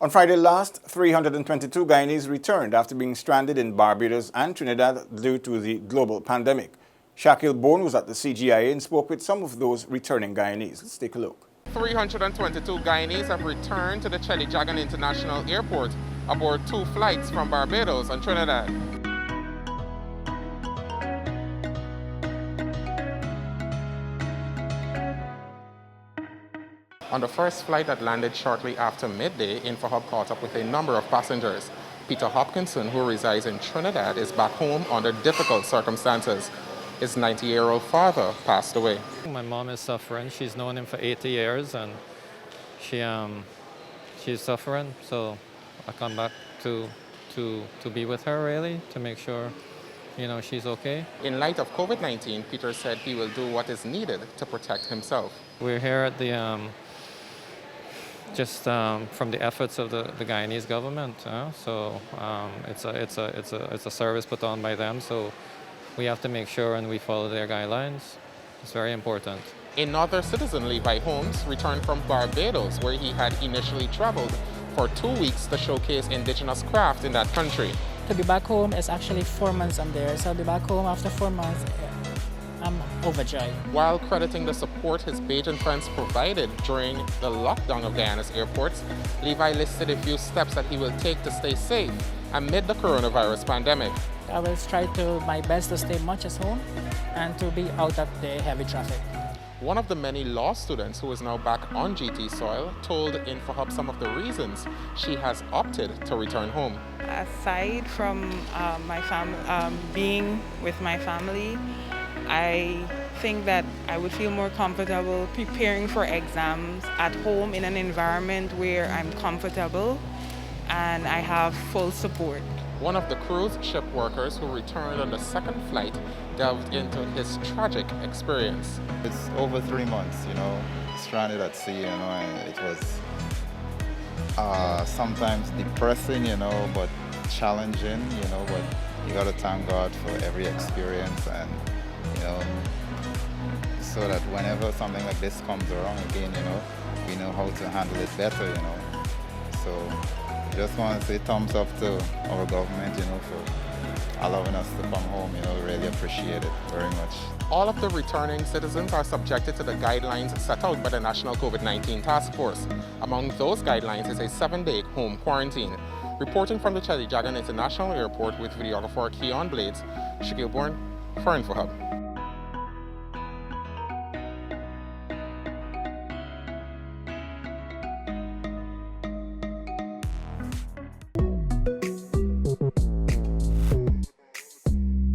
On Friday last, 322 Guyanese returned after being stranded in Barbados and Trinidad due to the global pandemic. SHAQUILLE BOURNE was at the CGIA and spoke with some of those returning Guyanese. Let's take a look. 322 Guyanese have returned to the Guyanese International Airport aboard 2 flights from Barbados and Trinidad. On the first flight that landed shortly after midday, InfoHub caught up with a number of passengers. Peter Hopkinson, who resides in Trinidad, is back home under difficult circumstances. His 90-year-old father passed away. My mom is suffering. She's known him for 80 years, and she's suffering. So I come back to be with her, really, to make sure, she's okay. In light of COVID-19, Peter said he will do what is needed to protect himself. We're here at the from the efforts of the Guyanese government. So it's a service put on by them. So we have to make sure and we follow their guidelines. It's very important. Another citizen, Levi Holmes, returned from Barbados, where he had initially traveled for 2 weeks to showcase indigenous craft in that country. To be back home is actually 4 months I'm there, so I'll be back home after 4 months. I'm overjoyed. While crediting the support his Bajan friends provided during the lockdown of Guyana's airports, Levi listed a few steps that he will take to stay safe amid the coronavirus pandemic. I will try my best to stay much at home and to be out of the heavy traffic. One of the many law students who is now back on GT soil told InfoHub some of the reasons she has opted to return home. Aside from being with my family, I think that I would feel more comfortable preparing for exams at home in an environment where I'm comfortable and I have full support. One of the cruise ship workers who returned on the second flight delved into his tragic experience. It's over 3 months, stranded at sea, and it was sometimes depressing, but challenging, but you gotta thank God for every experience, and so that whenever something like this comes around again, we know how to handle it better, So just want to say thumbs up to our government, for allowing us to come home, really appreciate it very much. All of the returning citizens are subjected to the guidelines set out by the National COVID-19 Task Force. Among those guidelines is a 7-day home quarantine. Reporting from the Guyanese International Airport with videographer Keon Blades, SHAQUILLE BOURNE for InfoHub.